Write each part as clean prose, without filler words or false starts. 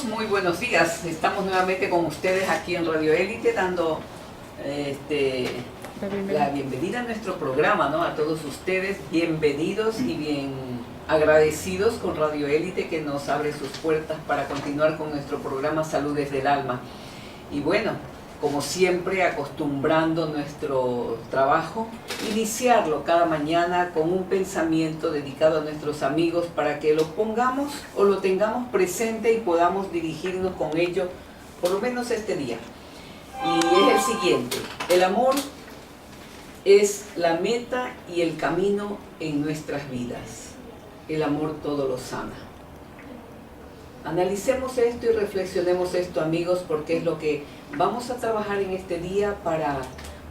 muy buenos días. Estamos nuevamente con ustedes aquí en Radio Élite dando la bienvenida a nuestro programa, ¿no? A todos ustedes, bienvenidos y bien agradecidos con Radio Élite que nos abre sus puertas para continuar con nuestro programa Salud desde el Alma. Y bueno, como siempre, acostumbrando nuestro trabajo, iniciarlo cada mañana con un pensamiento dedicado a nuestros amigos para que lo pongamos o lo tengamos presente y podamos dirigirnos con ello por lo menos este día. Y es el siguiente: el amor es la meta y el camino en nuestras vidas. El amor todo lo sana. Analicemos esto y reflexionemos esto, amigos, porque es lo que vamos a trabajar en este día para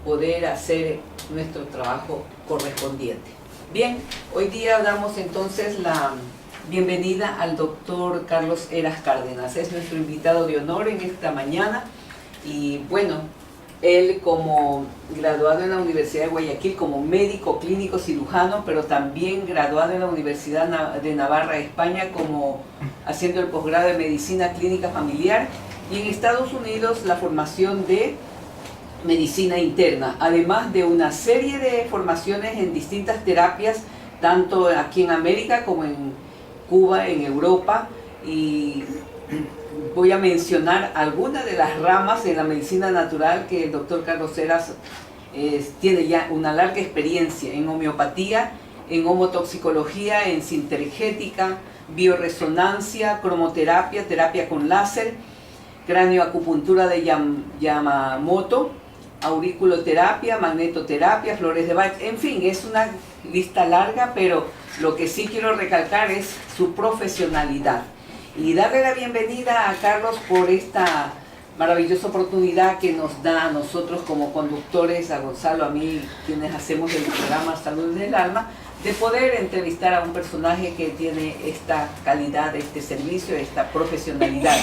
poder hacer nuestro trabajo correspondiente. Bien, hoy día damos entonces la bienvenida al doctor Carlos Heras Cárdenas. Es nuestro invitado de honor en esta mañana y bueno, él como graduado en la Universidad de Guayaquil como médico clínico cirujano, pero también graduado en la Universidad de Navarra, España, como haciendo el posgrado de Medicina Clínica Familiar, y en Estados Unidos la formación de Medicina Interna, además de una serie de formaciones en distintas terapias, tanto aquí en América como en Cuba, en Europa, y voy a mencionar algunas de las ramas en la medicina natural que el doctor Carlos Heras tiene ya una larga experiencia en homeopatía, en homotoxicología, en sintergética, bioresonancia, cromoterapia, terapia con láser, cranioacupuntura de Yamamoto, auriculoterapia, magnetoterapia, flores de Bach, en fin, es una lista larga, pero lo que sí quiero recalcar es su profesionalidad. Y darle la bienvenida a Carlos por esta maravillosa oportunidad que nos da a nosotros como conductores, a Gonzalo, a mí, quienes hacemos el programa Salud del Alma, de poder entrevistar a un personaje que tiene esta calidad, este servicio, esta profesionalidad.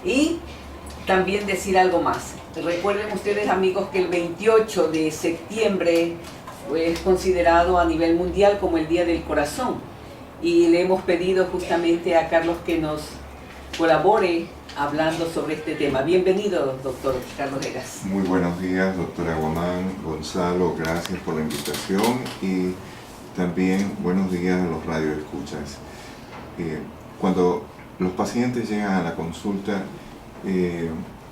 Y también decir algo más. Recuerden ustedes, amigos, que el 28 de septiembre es considerado a nivel mundial como el Día del Corazón. Y le hemos pedido justamente a Carlos que nos colabore hablando sobre este tema. Bienvenido, doctor Carlos Heras. Muy buenos días, doctora Guamán, Gonzalo, gracias por la invitación y también buenos días a los radioescuchas. Cuando los pacientes llegan a la consulta,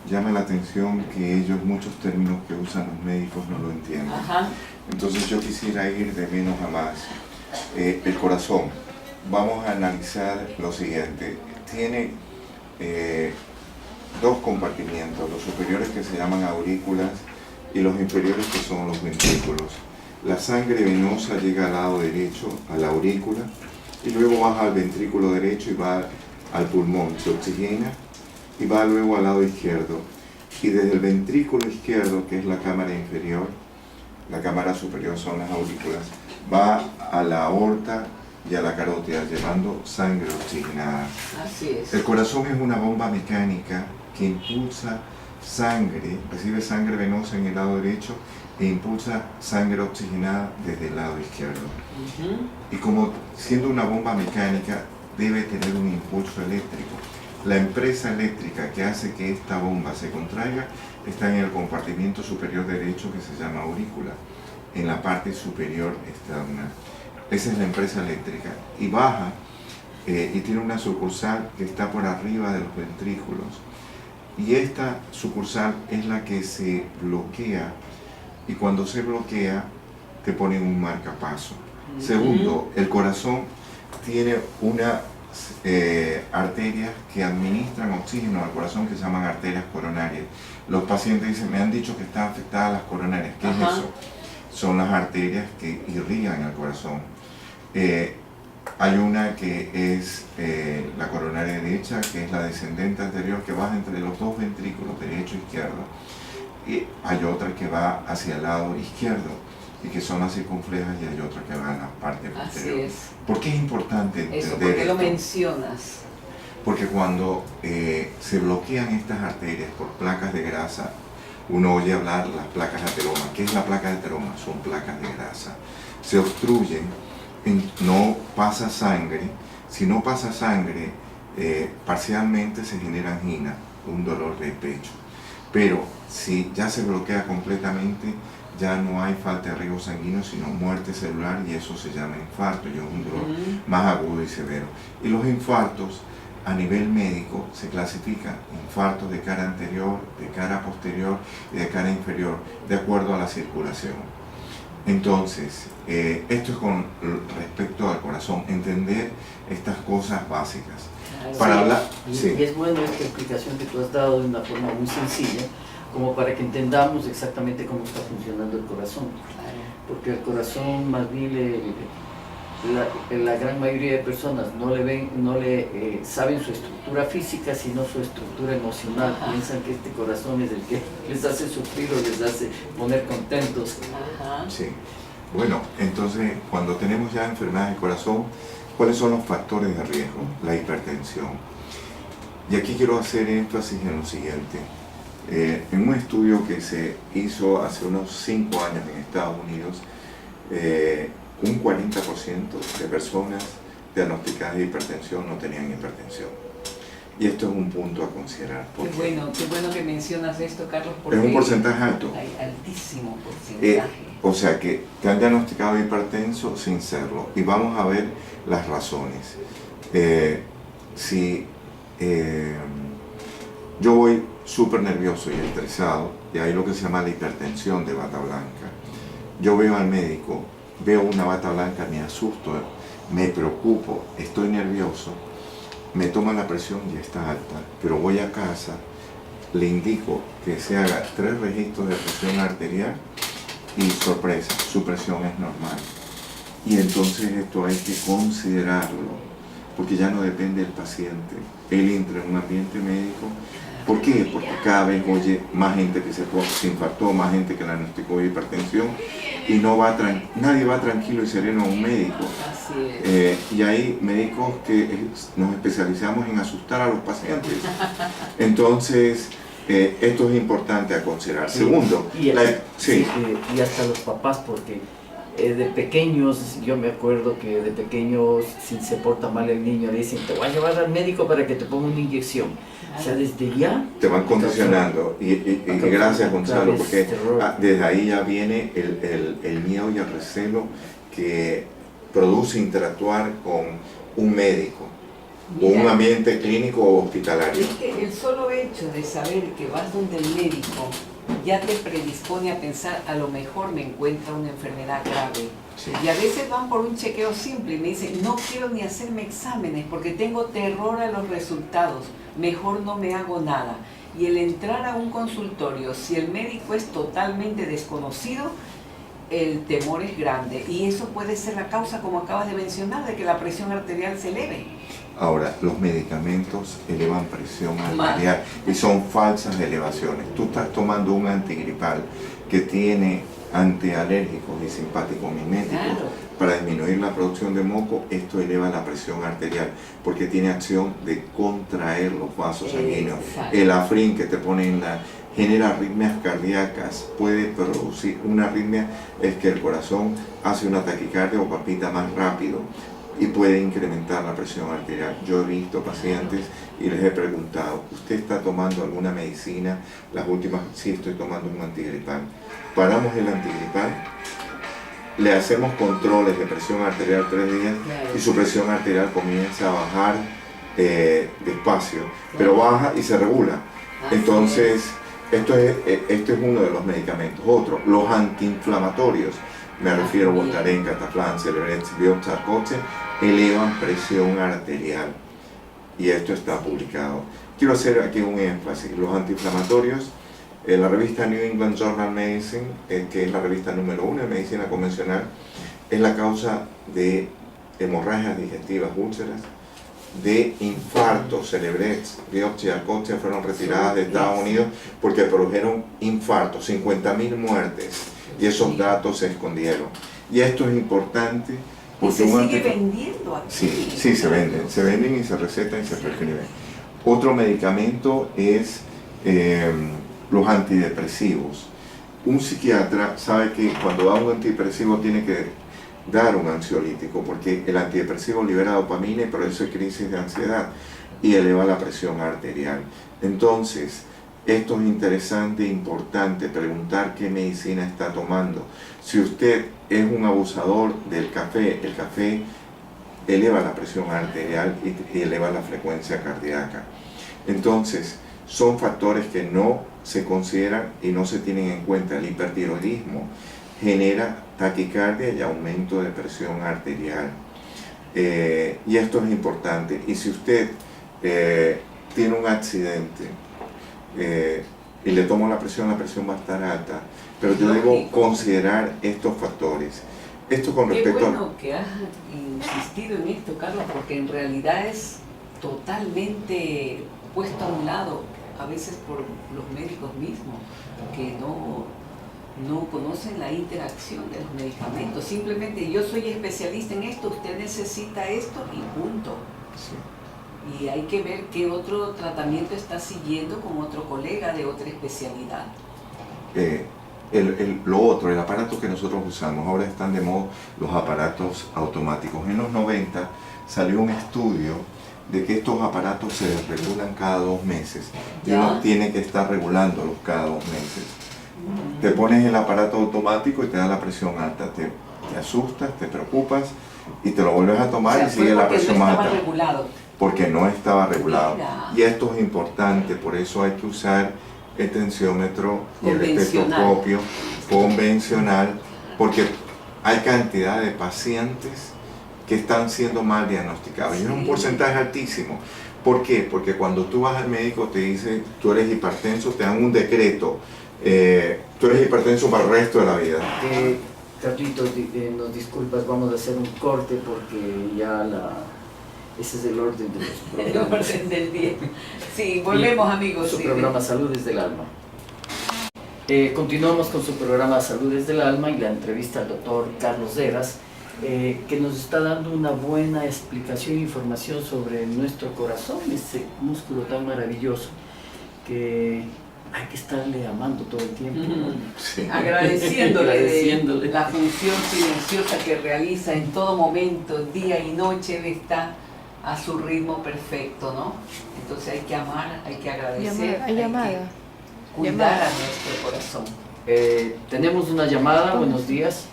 llama la atención que ellos muchos términos que usan los médicos no lo entienden. Ajá. Entonces yo quisiera ir de menos a más. El corazón. Vamos a analizar lo siguiente. Tiene dos compartimientos, los superiores que se llaman aurículas y los inferiores que son los ventrículos. La sangre venosa llega al lado derecho, a la aurícula, y luego baja al ventrículo derecho y va al pulmón, se oxigena y va luego al lado izquierdo. Y desde el ventrículo izquierdo, que es la cámara inferior, la cámara superior son las aurículas, va a la aorta y a la carótida llevando sangre oxigenada. Así es. El corazón es una bomba mecánica que impulsa sangre, recibe sangre venosa en el lado derecho e impulsa sangre oxigenada desde el lado izquierdo. Y como siendo una bomba mecánica debe tener un impulso eléctrico. La empresa eléctrica que hace que esta bomba se contraiga está en el compartimiento superior derecho que se llama aurícula, en la parte superior externa. Esa es la empresa eléctrica. Y baja y tiene una sucursal que está por arriba de los ventrículos. Y esta sucursal es la que se bloquea y cuando se bloquea te ponen un marcapaso. Segundo, el corazón tiene una arterias que administran oxígeno al corazón que se llaman arterias coronarias. Los pacientes dicen, me han dicho que están afectadas las coronarias. ¿Qué es eso? Son las arterias que irrigan el corazón. Hay una que es la coronaria derecha, que es la descendente anterior, que baja entre los dos ventrículos, derecho e izquierdo. Y hay otra que va hacia el lado izquierdo, y que son las circunflejas, y hay otra que va en la parte posterior. Así es. ¿Por qué es importante entender eso? ¿Por qué lo esto? mencionas? Porque cuando se bloquean estas arterias por placas de grasa, uno oye hablar las placas de ateroma. ¿Qué es la placa de ateroma? Son placas de grasa. Se obstruyen, no pasa sangre. Si no pasa sangre, parcialmente se genera angina, un dolor de pecho. Pero si ya se bloquea completamente, ya no hay falta de riego sanguíneo, sino muerte celular, y eso se llama infarto, y es un dolor más agudo y severo. Y los infartos a nivel médico se clasifican infartos de cara anterior, de cara posterior y de cara inferior, de acuerdo a la circulación. Entonces, esto es con respecto al corazón, entender estas cosas básicas. Para hablar, sí. Y es bueno esta explicación que tú has dado de una forma muy sencilla, como para que entendamos exactamente cómo está funcionando el corazón. Porque el corazón, más bien, la gran mayoría de personas no le saben su estructura física, sino su estructura emocional. Piensan que este corazón es el que les hace sufrir o les hace poner contentos. Sí. Bueno, entonces, cuando tenemos ya enfermedades del corazón, ¿cuáles son los factores de riesgo? La hipertensión. Y aquí quiero hacer énfasis en lo siguiente. En un estudio que se hizo hace unos 5 años en Estados Unidos, un 40% de personas diagnosticadas de hipertensión no tenían hipertensión. Y esto es un punto a considerar. Qué bueno que mencionas esto, Carlos, porque es un porcentaje alto. Hay altísimo porcentaje. O sea que te han diagnosticado hipertenso sin serlo. Y vamos a ver las razones. Yo voy súper nervioso y estresado, y hay lo que se llama la hipertensión de bata blanca. Yo veo al médico, veo una bata blanca, me asusto, me preocupo, estoy nervioso, me toman la presión y está alta, pero voy a casa, le indico que se haga 3 registros de presión arterial y sorpresa, su presión es normal. Y entonces esto hay que considerarlo, porque ya no depende del paciente. Él entra en un ambiente médico. ¿Por qué? Porque cada vez oye más gente que se infartó, más gente que la diagnosticó hipertensión, y nadie va tranquilo y sereno a un médico. Así es. Y hay médicos que nos especializamos en asustar a los pacientes. Entonces, esto es importante a considerar. Sí. Segundo, y hasta los papás, porque de pequeños, yo me acuerdo que de pequeños, si se porta mal el niño, le dicen, te voy a llevar al médico para que te ponga una inyección. O sea, desde ya te van condicionando. Y gracias, Gonzalo, porque desde ahí ya viene el miedo y el recelo que produce interactuar con un médico. Mira, o un ambiente clínico o hospitalario. Es que el solo hecho de saber que vas donde el médico ya te predispone a pensar, a lo mejor me encuentra una enfermedad grave. Sí. Y a veces van por un chequeo simple y me dicen, no quiero ni hacerme exámenes porque tengo terror a los resultados, mejor no me hago nada. Y el entrar a un consultorio, si el médico es totalmente desconocido, el temor es grande, y eso puede ser la causa, como acabas de mencionar, de que la presión arterial se eleve. Ahora, los medicamentos elevan presión arterial y son falsas elevaciones. Tú estás tomando un antigripal que tiene antialérgicos y simpáticos miméticos, claro, para disminuir la producción de moco. Esto eleva la presión arterial porque tiene acción de contraer los vasos sanguíneos. El Afrin que te ponen genera arritmias cardíacas, puede producir una arritmia, es que el corazón hace una taquicardia o palpita más rápido y puede incrementar la presión arterial. Yo he visto pacientes y les he preguntado, ¿usted está tomando alguna medicina? Las últimas, sí, estoy tomando un antigripal. Paramos el antigripal, le hacemos controles de presión arterial 3 días y su presión arterial comienza a bajar despacio, pero baja y se regula. Entonces, esto es uno de los medicamentos. Otro, los antiinflamatorios, me refiero a Voltaren, Cataflán, Celebrex, Bioxarcoche, elevan presión arterial. Y esto está publicado. Quiero hacer aquí un énfasis. Los antiinflamatorios, la revista New England Journal of Medicine, que es la revista número 1 de medicina convencional, es la causa de hemorragias digestivas, úlceras, de infartos. Celebrex, Bioxarcoche fueron retiradas de Estados Unidos porque produjeron infartos, 50.000 muertes, y esos datos se escondieron. Y esto es importante porque se sigue vendiendo aquí. Sí, se venden y se recetan y se prescriben. Otro medicamento es los antidepresivos. Un psiquiatra sabe que cuando da un antidepresivo tiene que dar un ansiolítico, porque el antidepresivo libera dopamina y produce crisis de ansiedad. y eleva la presión arterial. Entonces, esto es interesante e importante, preguntar qué medicina está tomando. Si usted es un abusador del café, el café eleva la presión arterial y eleva la frecuencia cardíaca. Entonces, son factores que no se consideran y no se tienen en cuenta. El hipertiroidismo genera taquicardia y aumento de presión arterial. Y esto es importante. Y si usted tiene un accidente y le tomo la presión va a estar alta. Pero yo debo considerar estos factores. Esto con respecto Qué bueno que has insistido en esto, Carlos, porque en realidad es totalmente puesto a un lado, a veces por los médicos mismos, que no conocen la interacción de los medicamentos. Simplemente yo soy especialista en esto, usted necesita esto y punto. Sí. Y hay que ver qué otro tratamiento está siguiendo con otro colega de otra especialidad. El aparato que nosotros usamos, ahora están de moda los aparatos automáticos. En los 90 salió un estudio de que estos aparatos se desregulan cada 2 meses y uno tiene que estar regulándolos cada 2 meses. Te pones el aparato automático y te da la presión alta, te asustas, te preocupas y te lo vuelves a tomar, y sigue la presión no alta. Regulado. Porque no estaba regulado. Mira. Y esto es importante, por eso hay que usar el tensiómetro y el estetoscopio convencional, porque hay cantidad de pacientes que están siendo mal diagnosticados. Y es un porcentaje altísimo. ¿Por qué? Porque cuando tú vas al médico te dice, tú eres hipertenso, te dan un decreto, tú eres hipertenso para el resto de la vida. Carlitos, nos disculpas, vamos a hacer un corte porque ya ese es el orden de los programas. El orden del día. Sí, volvemos, amigos. Su sí. programa Salud desde el Alma. Continuamos con su programa Salud desde el Alma y la entrevista al doctor Carlos Heras, que nos está dando una buena explicación e información sobre nuestro corazón, ese músculo tan maravilloso que hay que estarle amando todo el tiempo. Sí. Agradeciéndole la función silenciosa que realiza en todo momento, día y noche. Él está a su ritmo perfecto, ¿no? Entonces hay que amar, hay que agradecer, hay que cuidar a nuestro corazón. Tenemos una llamada, buenos días.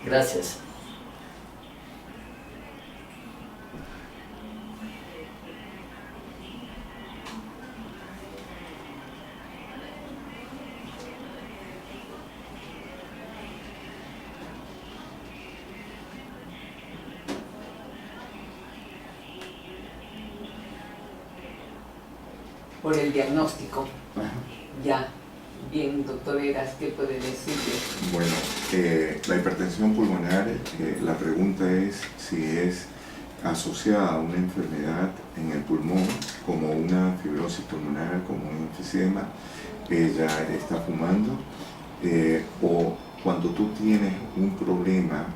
Gracias. Por el diagnóstico. Ya. Bien, doctor Heras, ¿qué puede decirle? Bueno, la hipertensión pulmonar, la pregunta es si es asociada a una enfermedad en el pulmón, como una fibrosis pulmonar, como un enfisema, ella está fumando, o cuando tú tienes un problema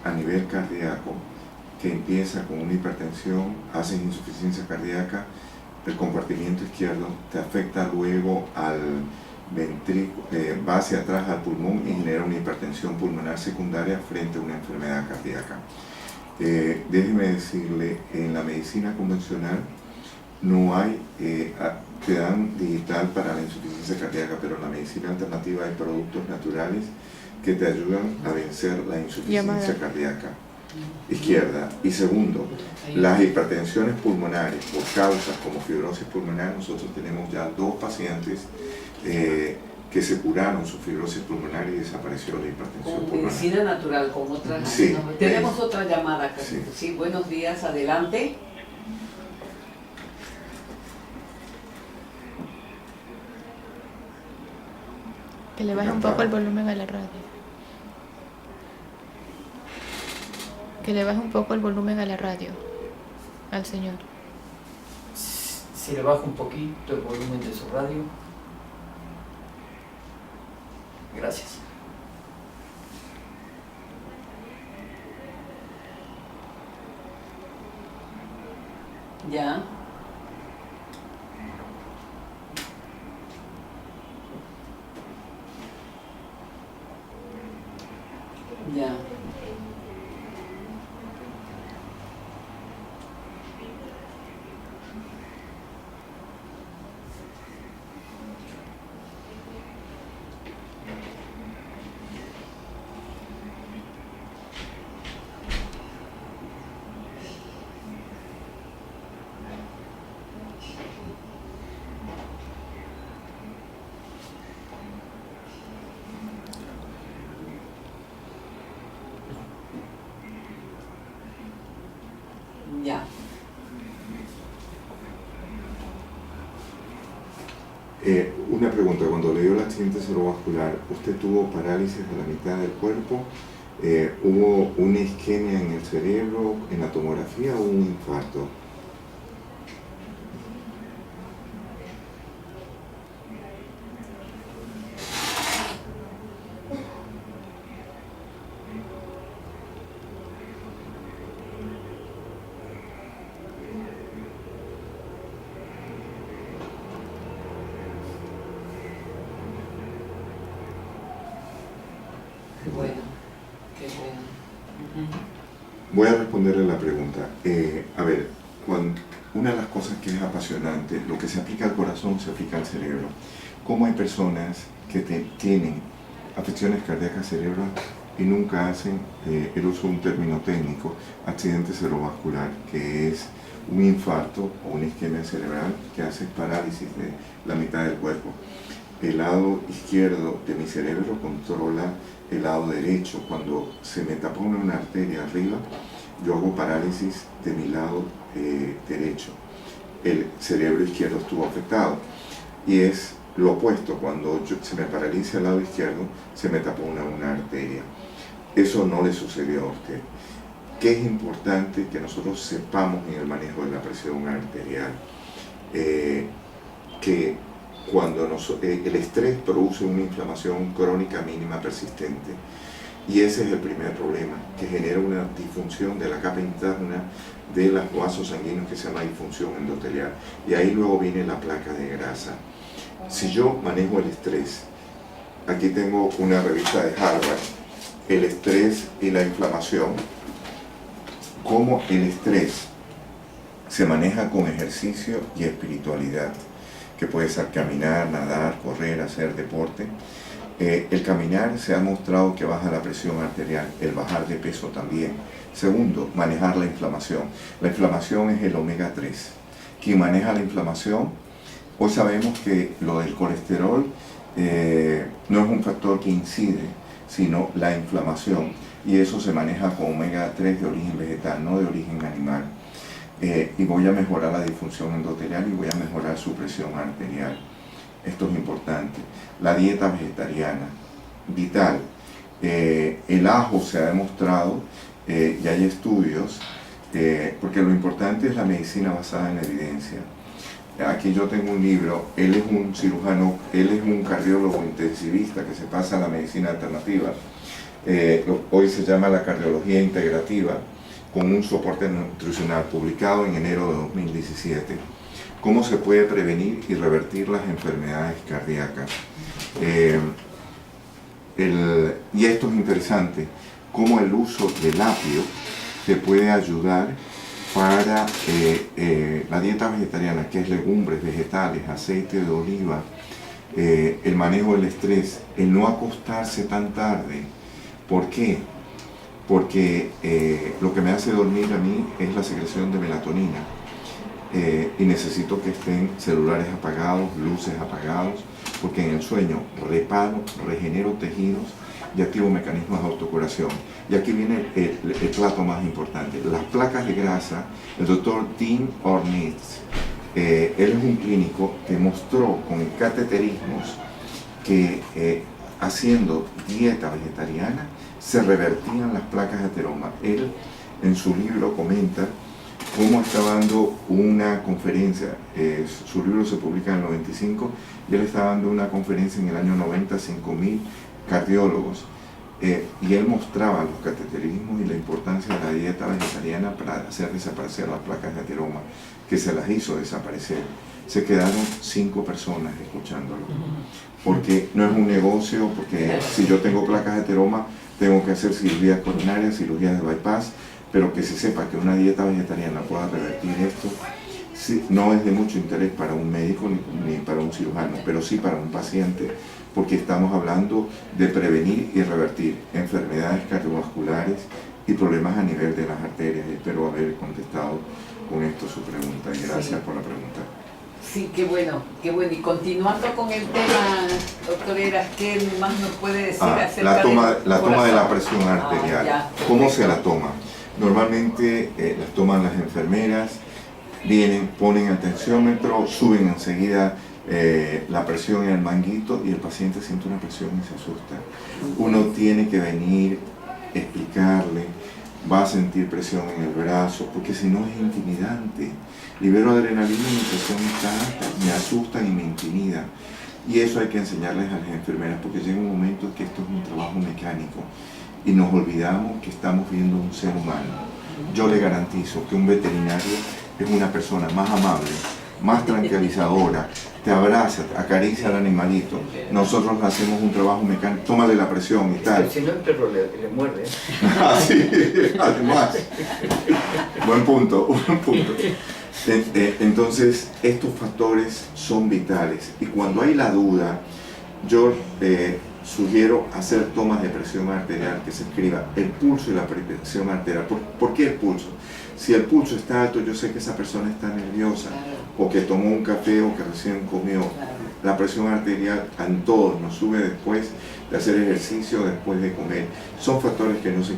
a nivel cardíaco que empieza con una hipertensión, haces insuficiencia cardíaca, el compartimiento izquierdo te afecta luego al ventrículo, va hacia atrás al pulmón y genera una hipertensión pulmonar secundaria frente a una enfermedad cardíaca. Déjeme decirle, en la medicina convencional no hay, te dan digital para la insuficiencia cardíaca, pero en la medicina alternativa hay productos naturales que te ayudan a vencer la insuficiencia cardíaca izquierda. Y segundo, las hipertensiones pulmonares por causas como fibrosis pulmonar, nosotros tenemos ya 2 pacientes que se curaron su fibrosis pulmonar y desapareció la hipertensión Con pulmonar. medicina natural, con otras. Sí, no, tenemos otra llamada, Carlitos. Sí. Sí, buenos días, adelante. Que le baje un poco el volumen a la radio. Que le baje un poco el volumen a la radio, al señor. Si le baja un poquito el volumen de su radio. Gracias. Ya. Ya. Ya. Una pregunta, cuando le dio el accidente cerebrovascular, ¿usted tuvo parálisis de la mitad del cuerpo? ¿Hubo una isquemia en el cerebro, en la tomografía o un infarto? Bueno, qué bueno. Voy a responderle la pregunta. A ver, una de las cosas que es apasionante, lo que se aplica al corazón se aplica al cerebro. ¿Cómo hay personas que tienen afecciones cardíacas cerebrales y nunca hacen el uso de un término técnico, accidente cerebrovascular, que es un infarto o una isquemia cerebral que hace parálisis de la mitad del cuerpo? El lado izquierdo de mi cerebro controla el lado derecho. Cuando se me tapona una arteria arriba, yo hago parálisis de mi lado derecho. El cerebro izquierdo estuvo afectado. Y es lo opuesto, cuando se me paraliza el lado izquierdo, se me tapona una arteria. Eso no le sucedió a usted. ¿Qué es importante que nosotros sepamos en el manejo de la presión arterial? Que cuando el estrés produce una inflamación crónica mínima persistente, y ese es el primer problema, que genera una disfunción de la capa interna de los vasos sanguíneos que se llama disfunción endotelial, y ahí luego viene la placa de grasa. Si yo manejo el estrés, aquí tengo una revista de Harvard, el estrés y la inflamación, cómo el estrés se maneja con ejercicio y espiritualidad, que puede ser caminar, nadar, correr, hacer deporte. El caminar se ha mostrado que baja la presión arterial, el bajar de peso también. Segundo, manejar la inflamación. La inflamación es el omega 3. Quien maneja la inflamación, hoy sabemos que lo del colesterol no es un factor que incide, sino la inflamación. Y eso se maneja con omega 3 de origen vegetal, no de origen animal. Y voy a mejorar la disfunción endotelial y voy a mejorar su presión arterial. Esto es importante. La dieta vegetariana, vital. El ajo se ha demostrado, y hay estudios, porque lo importante es la medicina basada en la evidencia. Aquí yo tengo un libro, él es un cirujano, él es un cardiólogo intensivista que se pasa a la medicina alternativa. Hoy se llama la cardiología integrativa, con un soporte nutricional, publicado en enero de 2017. ¿Cómo se puede prevenir y revertir las enfermedades cardíacas? Y esto es interesante, cómo el uso del apio te puede ayudar para la dieta vegetariana, que es legumbres, vegetales, aceite de oliva, el manejo del estrés, el no acostarse tan tarde. ¿Por qué? Porque lo que me hace dormir a mí es la secreción de melatonina, y necesito que estén celulares apagados, luces apagados, porque en el sueño reparo, regenero tejidos y activo mecanismos de autocuración. Y aquí viene el plato más importante, las placas de grasa. El doctor Tim Ornitz, él es un clínico que mostró con cateterismos que haciendo dieta vegetariana se revertían las placas de ateroma. Él en su libro comenta cómo estaba dando una conferencia, su libro se publica en el 95, y él estaba dando una conferencia en el año 90, 5.000 cardiólogos, y él mostraba los cateterismos y la importancia de la dieta vegetariana para hacer desaparecer las placas de ateroma, que se las hizo desaparecer. Se quedaron 5 personas escuchándolo, porque no es un negocio, porque si yo tengo placas de ateroma, tengo que hacer cirugías coronarias, cirugías de bypass, pero que se sepa que una dieta vegetariana pueda revertir esto, sí, no es de mucho interés para un médico ni para un cirujano, pero sí para un paciente, porque estamos hablando de prevenir y revertir enfermedades cardiovasculares y problemas a nivel de las arterias. Espero haber contestado con esto su pregunta, y gracias por la pregunta. Sí, qué bueno, qué bueno. Y continuando con el tema, doctor Heras, ¿qué más nos puede decir acerca la toma del de la presión arterial? Ya, ¿Cómo se la toma? Normalmente las toman las enfermeras, vienen, ponen el tensiómetro, suben enseguida la presión en el manguito y el paciente siente una presión y se asusta. Uno tiene que venir, explicarle, va a sentir presión en el brazo, porque si no es intimidante. Libero adrenalina y mi presión está alta, me asustan y me intimidan. Y eso hay que enseñarles a las enfermeras, porque llega un momento que esto es un trabajo mecánico y nos olvidamos que estamos viendo un ser humano. Yo le garantizo que un veterinario es una persona más amable, más tranquilizadora, te abraza, acaricia al animalito. Nosotros hacemos un trabajo mecánico, tómale la presión y tal. Si no, el perro le muerde. Sí, además. Buen punto, buen punto. Entonces, estos factores son vitales. Y cuando hay la duda, yo sugiero hacer tomas de presión arterial, que se escriba el pulso y la presión arterial. ¿Por qué el pulso? Si el pulso está alto, yo sé que esa persona está nerviosa, o que tomó un café o que recién comió. La presión arterial en todos nos sube después de hacer ejercicio, después de comer. Son factores que no se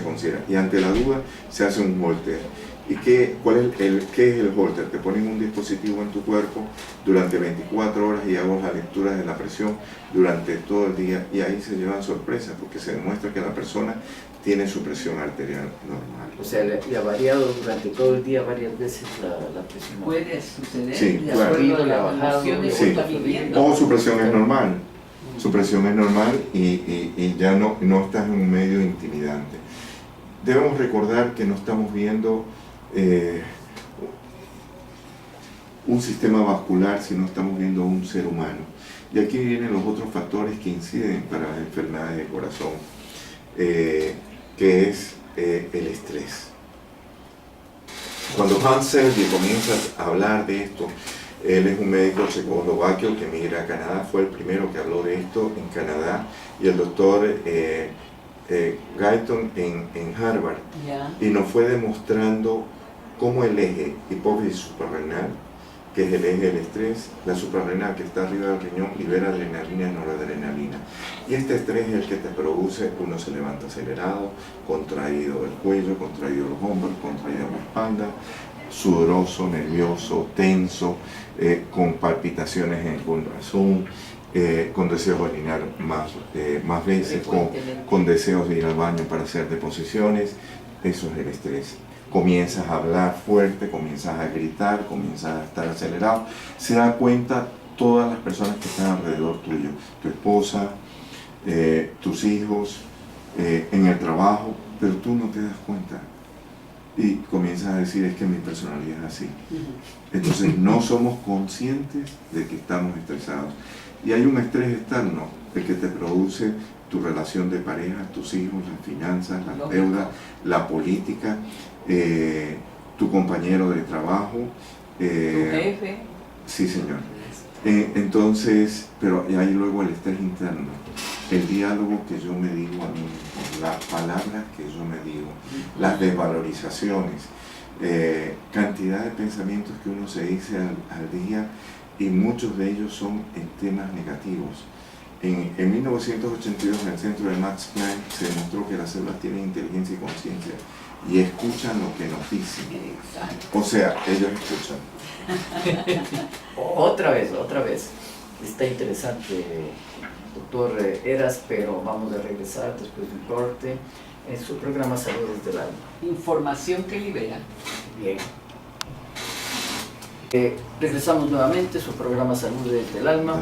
consideran. Y ante la duda se hace un holter. ¿Y qué es el holter? Te ponen un dispositivo en tu cuerpo durante 24 horas y hago las lecturas de la presión durante todo el día, y ahí se llevan sorpresas porque se demuestra que la persona tiene su presión arterial normal. O sea, le ha variado durante todo el día varias veces la presión. Puede suceder, Sí, de claro. acuerdo a Le ha las bajado, emociones sí. que está viviendo. O su presión es normal. Su presión es normal y ya no estás en un medio intimidante. Debemos recordar que no estamos viendo un sistema vascular, sino estamos viendo un ser humano. Y aquí vienen los otros factores que inciden para las enfermedades del corazón, que es el estrés. Cuando Hans Selye comienza a hablar de esto, él es un médico checoslovaquio que emigra a Canadá, fue el primero que habló de esto en Canadá, y el doctor Guyton en Harvard, y nos fue demostrando cómo el eje hipófisis suprarrenal, que es el eje del estrés, la suprarrenal que está arriba del riñón, libera adrenalina y noradrenalina. Y este estrés es el que te produce, uno se levanta acelerado, contraído el cuello, contraído los hombros, contraído la espalda, sudoroso, nervioso, tenso, con palpitaciones en el corazón, con deseos de orinar más veces, con deseos de ir al baño para hacer deposiciones. Eso es el estrés. Comienzas a hablar fuerte, comienzas a gritar, comienzas a estar acelerado. Se da cuenta todas las personas que están alrededor tuyo, tu esposa, tus hijos, en el trabajo, pero tú no te das cuenta. Y comienzas a decir, es que mi personalidad es así. Entonces no somos conscientes de que estamos estresados. Y hay un estrés externo, el que te produce tu relación de pareja, tus hijos, las finanzas, las deudas, la política, tu compañero de trabajo, tu jefe. Sí, señor. Entonces, pero hay luego el estrés interno, el diálogo que yo me digo a mí mismo, las palabras que yo me digo, las desvalorizaciones, cantidad de pensamientos que uno se dice al día, y muchos de ellos son en temas negativos. En 1982, en el centro de Max Planck, se demostró que las células tienen inteligencia y conciencia y escuchan lo que nos dicen. Exacto. O sea, ellos escuchan. Otra vez. Está interesante, doctor Heras, pero vamos a regresar después del corte en su programa Salud desde el Alma. Información que libera. Bien. Regresamos nuevamente a su programa Salud desde el Alma,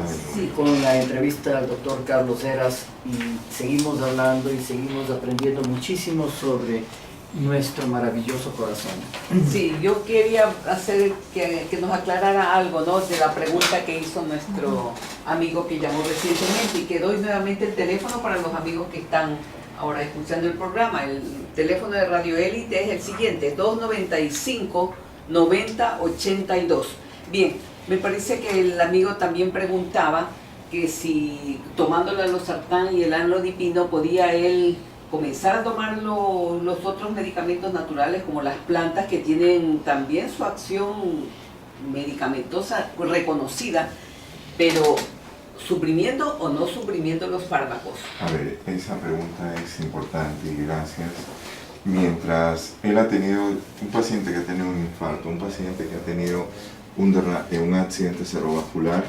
con la entrevista al doctor Carlos Heras, y seguimos hablando y seguimos aprendiendo muchísimo sobre nuestro maravilloso corazón. Sí, yo quería hacer que nos aclarara algo, ¿no?, de la pregunta que hizo nuestro amigo que llamó recientemente, y que doy nuevamente el teléfono para los amigos que están ahora escuchando el programa. El teléfono de Radio Élite es el siguiente: 295-9082. Bien, me parece que el amigo también preguntaba que si tomando la losartán y el amlodipino podía él comenzar a tomar los otros medicamentos naturales, como las plantas, que tienen también su acción medicamentosa reconocida, pero suprimiendo o no suprimiendo los fármacos. A ver, esa pregunta es importante y gracias. mientras él ha tenido un paciente que ha tenido un infarto, un paciente que ha tenido un accidente cerebrovascular,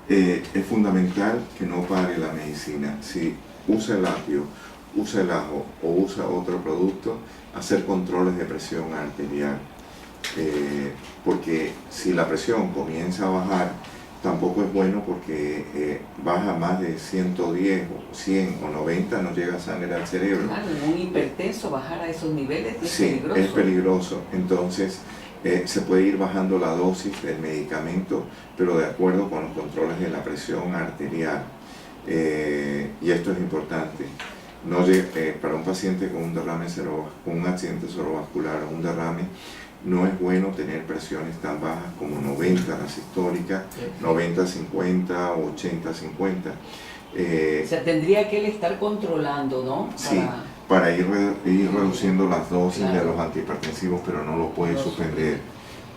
es fundamental que no pare la medicina. Si usa el apio, usa el ajo o usa otro producto, hacer controles de presión arterial. Porque si la presión comienza a bajar, tampoco es bueno porque baja más de 110 o 100 o 90, no llega sangre al cerebro. Claro, un hipertenso bajar a esos niveles es Sí, peligroso. es peligroso. Entonces se puede ir bajando la dosis del medicamento, pero de acuerdo con los controles de la presión arterial. Y esto es importante. No para un paciente con un derrame con un accidente cerebrovascular o un derrame, no es bueno tener presiones tan bajas como 90 la sistólica, 90-50 o 80-50. O sea, tendría que él estar controlando, ¿no? Sí, para ir reduciendo las dosis de los antihipertensivos, pero no lo puede suspender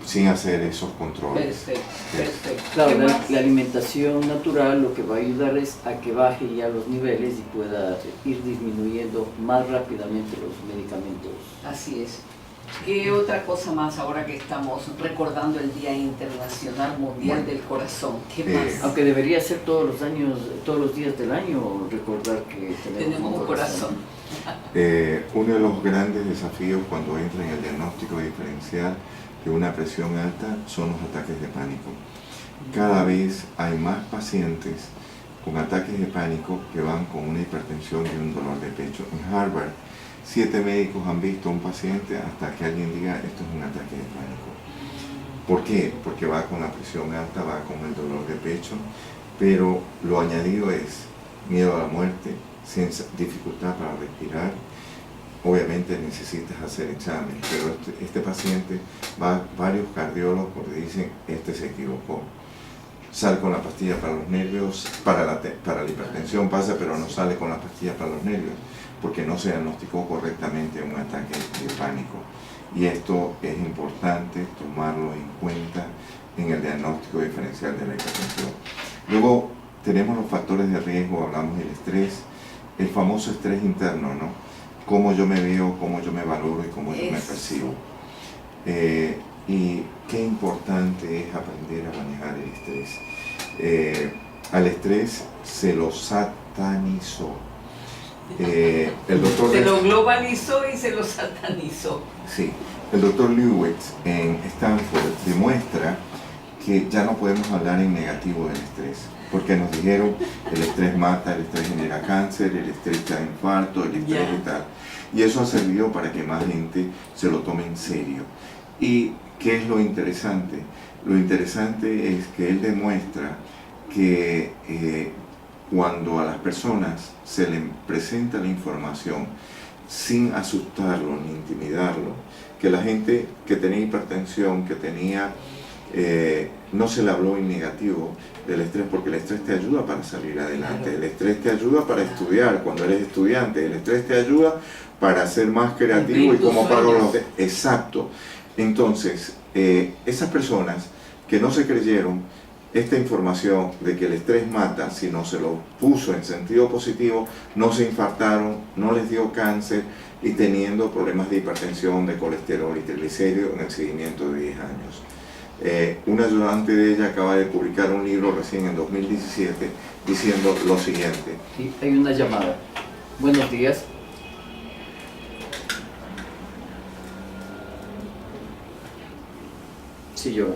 sin hacer esos controles. Perfecto, perfecto. Claro, ¿Qué más? la alimentación natural lo que va a ayudar es a que baje ya los niveles y pueda ir disminuyendo más rápidamente los medicamentos. Así es. ¿Qué otra cosa más ahora que estamos recordando el Día Internacional Mundial del Corazón? ¿Qué más? Aunque debería ser todos los días del año, recordar que Tenemos un corazón. Uno de los grandes desafíos cuando entra en el diagnóstico diferencial de una presión alta son los ataques de pánico. Cada vez hay más pacientes con ataques de pánico que van con una hipertensión y un dolor de pecho. En Harvard, 7 médicos han visto a un paciente hasta que alguien diga esto es un ataque de pánico. ¿Por qué? Porque va con la presión alta, va con el dolor de pecho, pero lo añadido es miedo a la muerte, dificultad para respirar. Obviamente necesitas hacer exámenes, pero este paciente va a varios cardiólogos porque dicen este se equivocó. Sale con la pastilla para los nervios, para la hipertensión pasa, pero no sale con la pastilla para los nervios porque no se diagnosticó correctamente un ataque de pánico. Y esto es importante tomarlo en cuenta en el diagnóstico diferencial de la hipertensión. Luego tenemos los factores de riesgo, hablamos del estrés, el famoso estrés interno, ¿no? Cómo yo me veo, cómo yo me valoro y cómo yo me percibo. Y qué importante es aprender a manejar el estrés. Al estrés se lo satanizó. El doctor Se lo globalizó y se lo satanizó. Sí, el doctor Lewis en Stanford demuestra que ya no podemos hablar en negativo del estrés, porque nos dijeron el estrés mata, el estrés genera cáncer, el estrés da infarto, el estrés y tal. Y eso ha servido para que más gente se lo tome en serio. ¿Y qué es lo interesante? Lo interesante es que él demuestra que cuando a las personas se les presenta la información sin asustarlo ni intimidarlo, que la gente que tenía hipertensión, que tenía, no se le habló en negativo del estrés, porque el estrés te ayuda para salir adelante, el estrés te ayuda para estudiar cuando eres estudiante, el estrés te ayuda para ser más creativo y cómo pago los... Exacto. Entonces, esas personas que no se creyeron esta información de que el estrés mata, si no se lo puso en sentido positivo, no se infartaron, no les dio cáncer y teniendo problemas de hipertensión, de colesterol y triglicéridos en el seguimiento de 10 años. Un ayudante de ella acaba de publicar un libro recién en 2017 diciendo lo siguiente. Y hay una llamada. Buenos días. Sí, yo.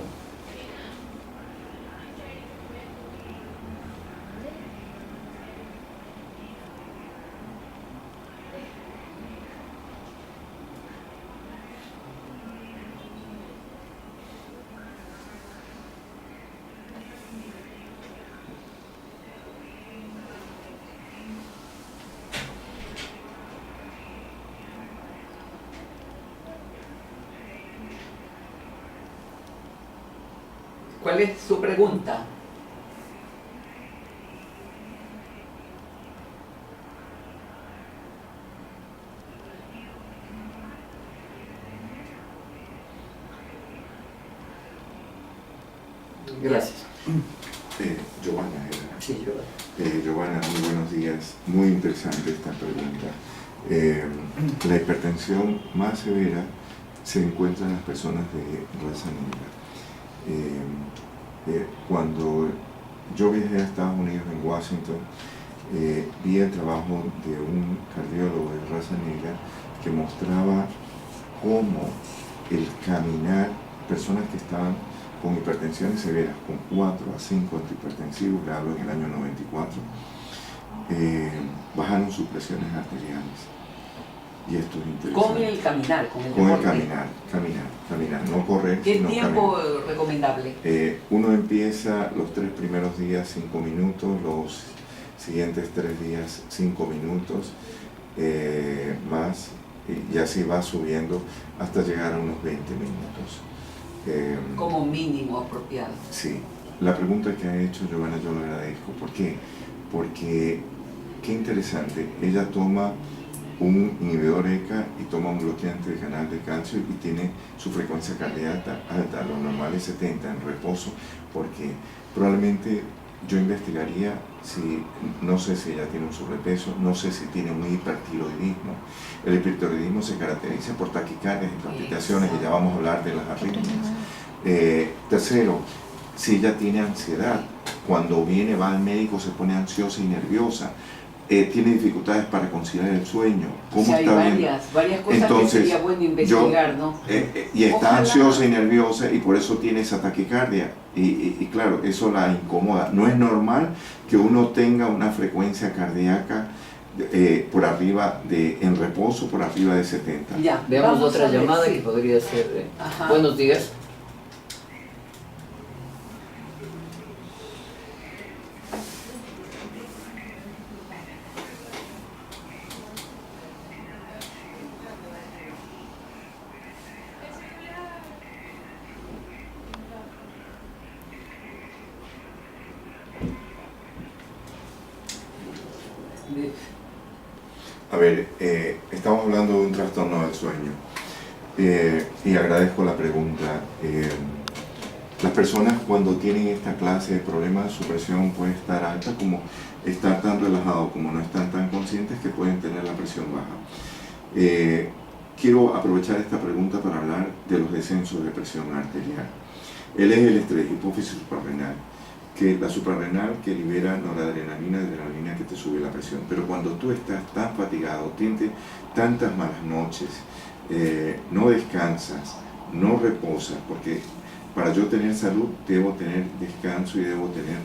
¿Cuál es su pregunta? Gracias. Giovanna era. Sí, yo. Giovanna, muy buenos días. Muy interesante esta pregunta. La hipertensión más severa se encuentra en las personas de raza negra. Cuando yo viajé a Estados Unidos, en Washington, vi el trabajo de un cardiólogo de raza negra que mostraba cómo el caminar, personas que estaban con hipertensiones severas, con 4 a 5 antihipertensivos, le hablo en el año 94, bajaron sus presiones arteriales. Y esto es interesante. Con el caminar, con el Con el deporte. caminar, no correr, ¿Qué sino tiempo caminar. recomendable? Uno empieza los 3 primeros días 5 minutos, los siguientes 3 días 5 minutos, más, y así va subiendo hasta llegar a unos 20 minutos. Como mínimo apropiado. Sí, la pregunta que ha hecho Giovanna yo lo agradezco. ¿Por qué? Porque, qué interesante, ella toma un inhibidor ECA y toma un bloqueante de canal de calcio y tiene su frecuencia cardíaca alta, lo normal es 70 en reposo, porque probablemente yo investigaría si, no sé si ella tiene un sobrepeso, no sé si tiene un hipertiroidismo. El hipertiroidismo se caracteriza por taquicardias y palpitaciones, y ya vamos a hablar de las arritmias. Tercero, si ella tiene ansiedad, cuando viene, va al médico, se pone ansiosa y nerviosa, tiene dificultades para conciliar el sueño. ¿Cómo O sea, hay está bien? varias cosas. Entonces, que sería bueno investigar, ¿no? Y está Ojalá. ansiosa y nerviosa y por eso tiene esa taquicardia. Y claro, eso la incomoda. No es normal que uno tenga una frecuencia cardíaca por arriba en reposo, por arriba de 70. Ya, Veamos vamos otra a ver, llamada sí. que podría ser. Ajá. Buenos días. A ver, estamos hablando de un trastorno del sueño y agradezco la pregunta. Las personas cuando tienen esta clase de problemas, su presión puede estar alta, como estar tan relajado, como no están tan conscientes que pueden tener la presión baja. Quiero aprovechar esta pregunta para hablar de los descensos de presión arterial. El eje del estrés, hipófisis suprarrenal, que la suprarrenal que libera noradrenalina, adrenalina que te sube la presión. Pero cuando tú estás tan fatigado, tienes tantas malas noches, no descansas, no reposas, porque para yo tener salud debo tener descanso y debo tener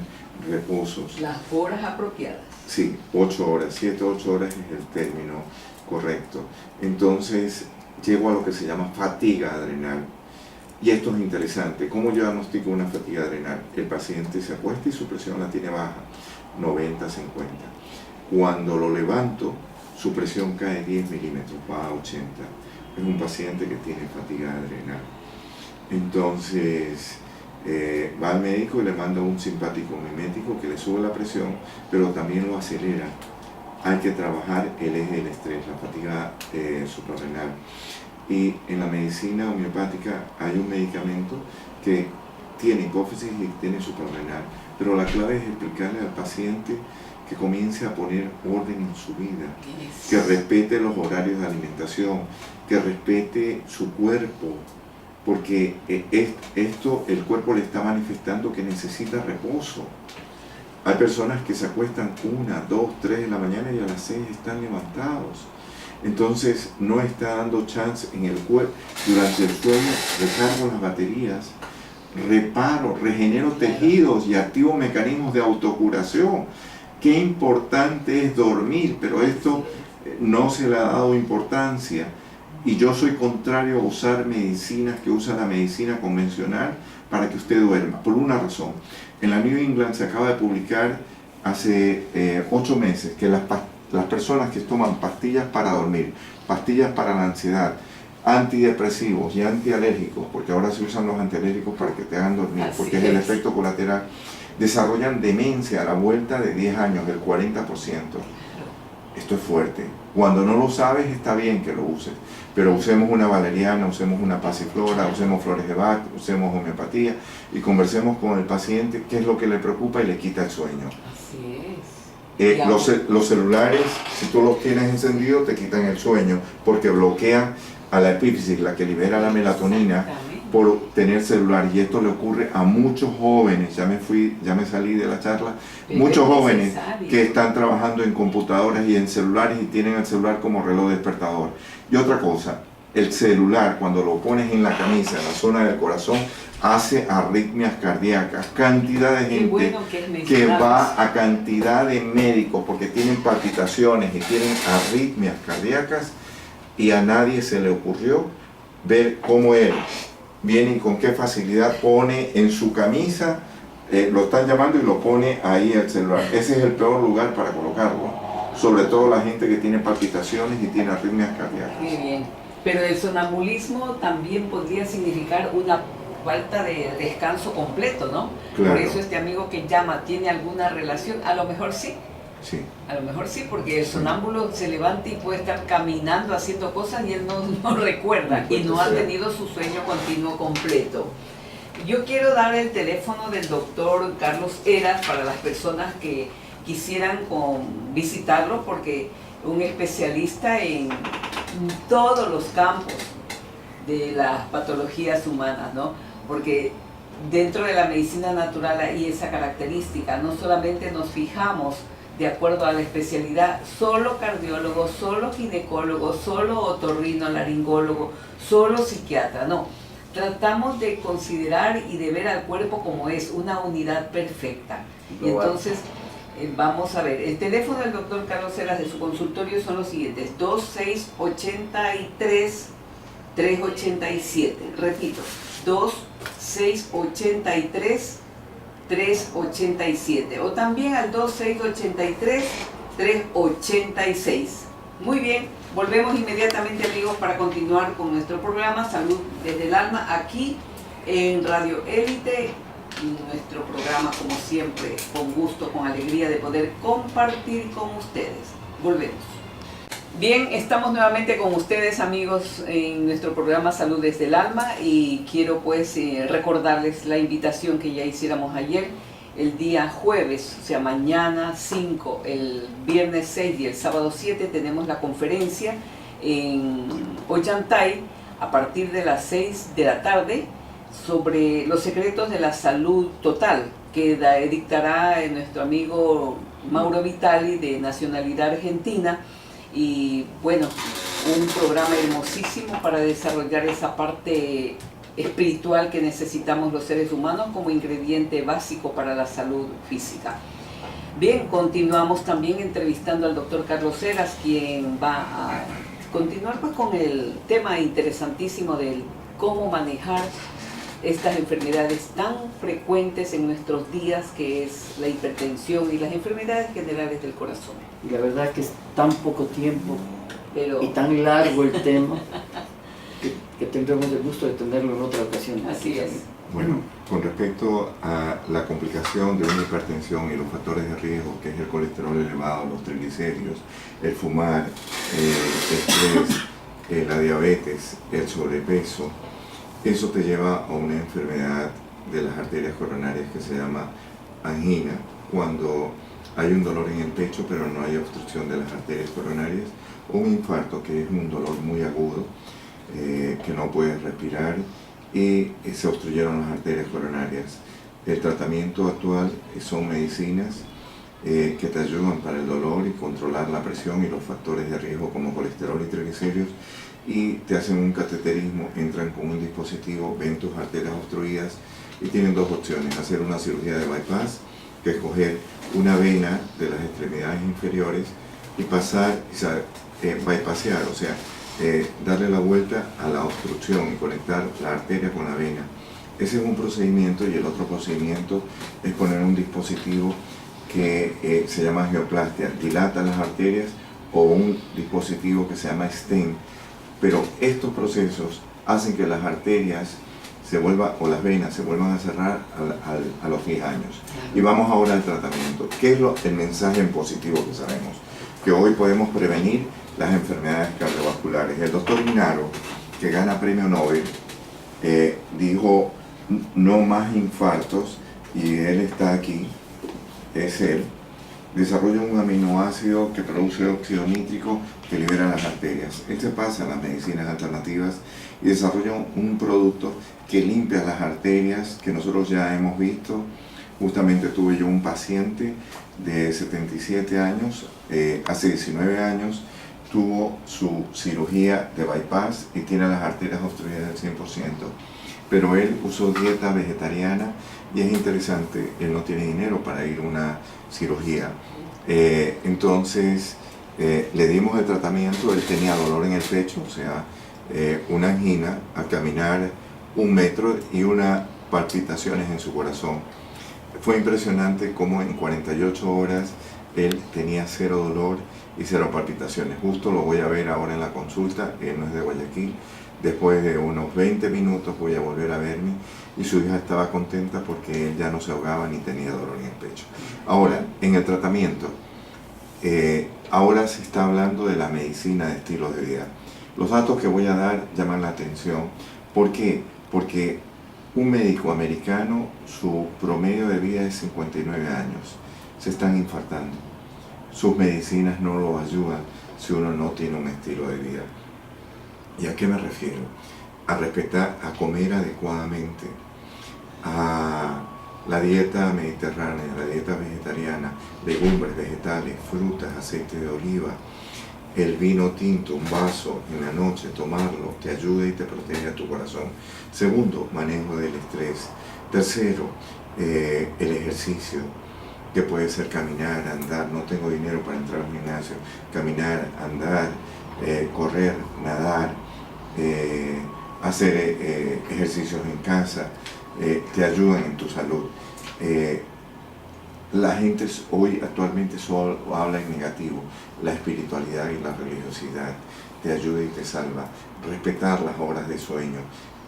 reposos. Las horas apropiadas. Sí, 8 horas, 7, 8 horas es el término correcto. Entonces llego a lo que se llama fatiga adrenal. Y esto es interesante. ¿Cómo yo diagnostico una fatiga adrenal? El paciente se acuesta y su presión la tiene baja, 90, 50. Cuando lo levanto, su presión cae 10 milímetros, va a 80. Es un paciente que tiene fatiga adrenal. Entonces, va al médico y le manda un simpático mimético que le sube la presión, pero también lo acelera. Hay que trabajar el eje del estrés, la fatiga suprarrenal. Y en la medicina homeopática hay un medicamento que tiene hipófisis y tiene suprarrenal, pero la clave es explicarle al paciente que comience a poner orden en su vida, que respete los horarios de alimentación, que respete su cuerpo, porque el cuerpo le está manifestando que necesita reposo. Hay personas que se acuestan 1, 2, 3 de la mañana y a las 6 están levantados. Entonces no está dando chance en el cuerpo. Durante el sueño recargo las baterías, reparo, regenero tejidos y activo mecanismos de autocuración. Qué importante es dormir, pero esto no se le ha dado importancia. Y yo soy contrario a usar medicinas que usa la medicina convencional para que usted duerma, por una razón. En la New England se acaba de publicar hace 8 meses que las personas que toman pastillas para dormir, pastillas para la ansiedad, antidepresivos y antialérgicos, porque ahora se usan los antialérgicos para que te hagan dormir, porque es el efecto colateral, desarrollan demencia a la vuelta de 10 años, del 40%. Esto es fuerte. Cuando no lo sabes, está bien que lo uses, pero usemos una valeriana, usemos una pasiflora, usemos flores de Bach, usemos homeopatía y conversemos con el paciente qué es lo que le preocupa y le quita el sueño. Así es. Los celulares, si tú los tienes encendidos, te quitan el sueño porque bloquean a la epífisis, la que libera la melatonina, por tener celular. Y esto le ocurre a muchos jóvenes, ya me salí de la charla, muchos jóvenes que están trabajando en computadoras y en celulares y tienen el celular como reloj despertador. Y otra cosa, el celular cuando lo pones en la camisa, en la zona del corazón, hace arritmias cardíacas. Cantidad de gente que va a cantidad de médicos porque tienen palpitaciones y tienen arritmias cardíacas y a nadie se le ocurrió ver cómo él viene y con qué facilidad pone en su camisa, lo están llamando y lo pone ahí el celular. Ese es el peor lugar para colocarlo, sobre todo la gente que tiene palpitaciones y tiene arritmias cardíacas. Muy bien, pero el sonambulismo también podría significar una falta de descanso completo, ¿no? Claro. Por eso este amigo que llama, ¿tiene alguna relación? A lo mejor sí. Sí. A lo mejor sí, porque el sonámbulo se levanta y puede estar caminando, haciendo cosas y él no recuerda y no ha tenido su sueño continuo completo. Yo quiero dar el teléfono del doctor Carlos Heras para las personas que quisieran visitarlo, porque un especialista en todos los campos de las patologías humanas, ¿no? Porque dentro de la medicina natural hay esa característica, no solamente nos fijamos de acuerdo a la especialidad, solo cardiólogo, solo ginecólogo, solo otorrinolaringólogo, solo psiquiatra, no. Tratamos de considerar y de ver al cuerpo como es, una unidad perfecta. Y entonces, vamos a ver, el teléfono del doctor Carlos Heras de su consultorio son los siguientes: 2683-387, repito, 2683-387, o también al 2683-386. Muy bien, volvemos inmediatamente, amigos, para continuar con nuestro programa Salud desde el Alma, aquí en Radio Élite. Nuestro programa, como siempre, con gusto, con alegría de poder compartir con ustedes. Volvemos. Bien, estamos nuevamente con ustedes, amigos, en nuestro programa Salud desde el Alma, y quiero pues recordarles la invitación que ya hiciéramos ayer. El día jueves, o sea mañana 5, el viernes 6 y el sábado 7 tenemos la conferencia en Ollantay a partir de las 6 de la tarde sobre los secretos de la salud total, que dictará nuestro amigo Mauro Vitali, de nacionalidad argentina. Y bueno, un programa hermosísimo para desarrollar esa parte espiritual que necesitamos los seres humanos como ingrediente básico para la salud física. Bien, continuamos también entrevistando al doctor Carlos Heras, quien va a continuar pues con el tema interesantísimo del cómo manejar estas enfermedades tan frecuentes en nuestros días, que es la hipertensión y las enfermedades generales del corazón. Y la verdad que es tan poco tiempo y tan largo el tema que tendremos el gusto de tenerlo en otra ocasión. Así es. Bueno, con respecto a la complicación de una hipertensión y los factores de riesgo, que es el colesterol elevado, los triglicéridos, el fumar, el estrés, la diabetes, el sobrepeso, eso te lleva a una enfermedad de las arterias coronarias que se llama angina, cuando hay un dolor en el pecho pero no hay obstrucción de las arterias coronarias, o un infarto, que es un dolor muy agudo, que no puedes respirar y se obstruyeron las arterias coronarias. El tratamiento actual son medicinas que te ayudan para el dolor y controlar la presión y los factores de riesgo como colesterol y triglicéridos, y te hacen un cateterismo, entran con un dispositivo, ven tus arterias obstruidas y tienen dos opciones: hacer una cirugía de bypass, que es coger una vena de las extremidades inferiores y pasar, bypassear, o sea, darle la vuelta a la obstrucción y conectar la arteria con la vena. Ese es un procedimiento, y el otro procedimiento es poner un dispositivo que se llama angioplastia, dilata las arterias, o un dispositivo que se llama stent. Pero estos procesos hacen que las arterias o las venas se vuelvan a cerrar a los 10 años. Y vamos ahora al tratamiento. ¿Qué es el mensaje en positivo que sabemos? Que hoy podemos prevenir las enfermedades cardiovasculares. El doctor Minaro, que gana premio Nobel, dijo no más infartos, y él está aquí, es él, desarrolla un aminoácido que produce óxido nítrico que libera las arterias. Este pasa a las medicinas alternativas y desarrolla un producto que limpia las arterias, que nosotros ya hemos visto. Justamente tuve yo un paciente de 77 años, hace 19 años, tuvo su cirugía de bypass y tiene las arterias obstruidas al 100%, pero él usó dieta vegetariana y es interesante, él no tiene dinero para ir a una cirugía. Entonces le dimos el tratamiento, él tenía dolor en el pecho, o sea, una angina, a caminar 1 metro y unas palpitaciones en su corazón. Fue impresionante cómo en 48 horas él tenía 0 dolor y 0 palpitaciones. Justo lo voy a ver ahora en la consulta, él no es de Guayaquil. Después de unos 20 minutos voy a volver a verme y su hija estaba contenta porque él ya no se ahogaba ni tenía dolor en el pecho. Ahora, en el tratamiento, ahora se está hablando de la medicina de estilos de vida. Los datos que voy a dar llaman la atención. ¿Por qué? Porque un médico americano, su promedio de vida es 59 años. Se están infartando. Sus medicinas no lo ayudan si uno no tiene un estilo de vida. ¿Y a qué me refiero? A respetar, a comer adecuadamente, a la dieta mediterránea, la dieta vegetariana, legumbres, vegetales, frutas, aceite de oliva, el vino tinto, un vaso en la noche, tomarlo, te ayuda y te protege a tu corazón. Segundo, manejo del estrés. Tercero, el ejercicio, que puede ser caminar, andar. No tengo dinero para entrar al gimnasio. Caminar, andar, correr, nadar, hacer ejercicios en casa, te ayudan en tu salud. La gente hoy actualmente solo habla en negativo. La espiritualidad y la religiosidad te ayuda y te salva. Respetar las horas de sueño,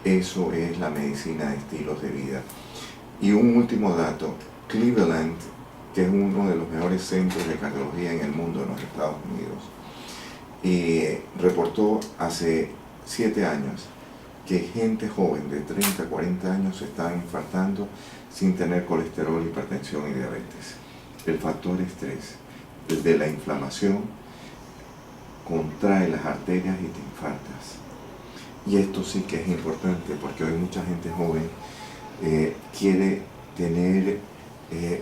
eso es la medicina de estilos de vida. Y un último dato, Cleveland, que es uno de los mejores centros de cardiología en el mundo, en los Estados Unidos, y reportó hace 7 años que gente joven de 30, 40 años se estaban infartando sin tener colesterol, hipertensión y diabetes. El factor estrés, el de la inflamación, contrae las arterias y te infartas. Y esto sí que es importante porque hoy mucha gente joven quiere tener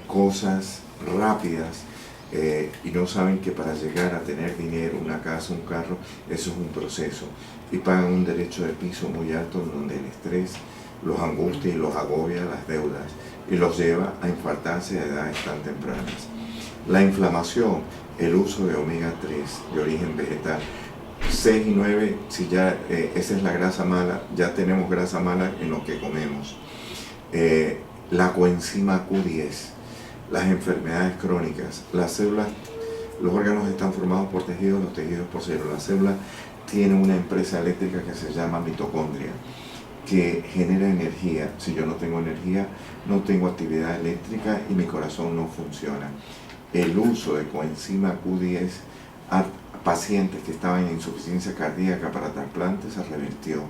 cosas rápidas y no saben que para llegar a tener dinero, una casa, un carro, eso es un proceso. Y pagan un derecho de piso muy alto donde el estrés los angustia y los agobia las deudas y los lleva a infartarse a edades tan tempranas. La inflamación, el uso de omega 3 de origen vegetal, 6 y 9, si ya esa es la grasa mala, ya tenemos grasa mala en lo que comemos. La coenzima Q10, las enfermedades crónicas, las células, los órganos están formados por tejidos, los tejidos por células. Las células tienen una empresa eléctrica que se llama mitocondria, que genera energía. Si yo no tengo energía, no tengo actividad eléctrica y mi corazón no funciona. El uso de coenzima Q10 a pacientes que estaban en insuficiencia cardíaca para trasplantes se revirtió.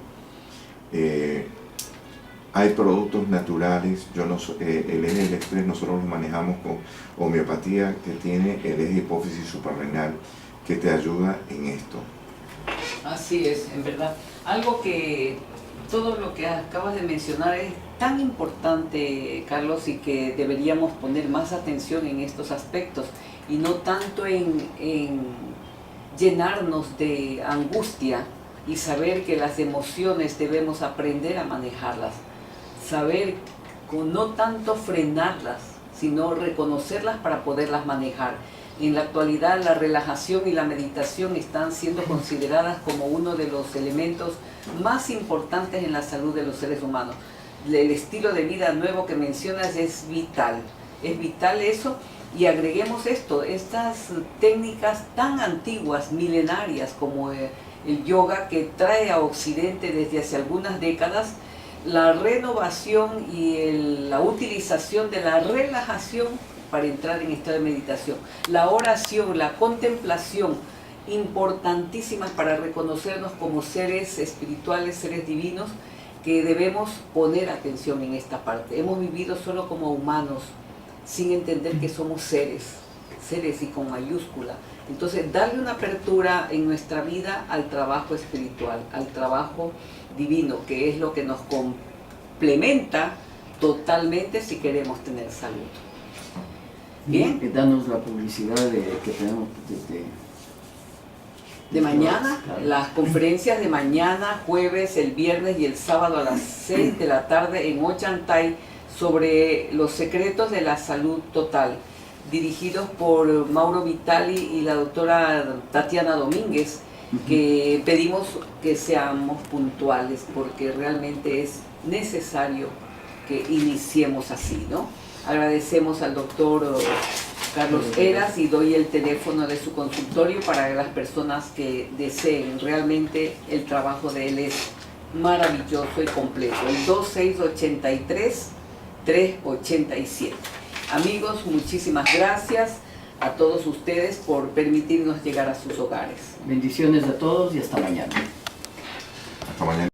Hay productos naturales, el eje del estrés nosotros lo manejamos con homeopatía, que tiene el eje hipófisis suprarrenal, que te ayuda en esto. Así es, en verdad. Algo que todo lo que acabas de mencionar es tan importante, Carlos, y que deberíamos poner más atención en estos aspectos y no tanto en llenarnos de angustia y saber que las emociones debemos aprender a manejarlas, saber no tanto frenarlas, sino reconocerlas para poderlas manejar. En la actualidad la relajación y la meditación están siendo consideradas como uno de los elementos más importantes en la salud de los seres humanos. El estilo de vida nuevo que mencionas es vital eso, y agreguemos estas técnicas tan antiguas, milenarias como el yoga, que trae a Occidente desde hace algunas décadas la renovación y la utilización de la relajación para entrar en estado de meditación. La oración, la contemplación, importantísimas para reconocernos como seres espirituales, seres divinos, que debemos poner atención en esta parte. Hemos vivido solo como humanos, sin entender que somos seres seres y con mayúscula. Entonces, darle una apertura en nuestra vida al trabajo espiritual, al trabajo divino, que es lo que nos complementa totalmente si queremos tener salud. Bien. Danos la publicidad que tenemos de mañana, claro. Las conferencias de mañana, jueves, el viernes y el sábado a las 6 de la tarde en Ollantay sobre los secretos de la salud total, dirigidos por Mauro Vitali y la doctora Tatiana Domínguez, que pedimos que seamos puntuales porque realmente es necesario que iniciemos así, ¿no? Agradecemos al doctor Carlos Heras y doy el teléfono de su consultorio para las personas que deseen. Realmente el trabajo de él es maravilloso y completo. El 2683-387. Amigos, muchísimas gracias a todos ustedes por permitirnos llegar a sus hogares. Bendiciones a todos y hasta mañana. Hasta mañana.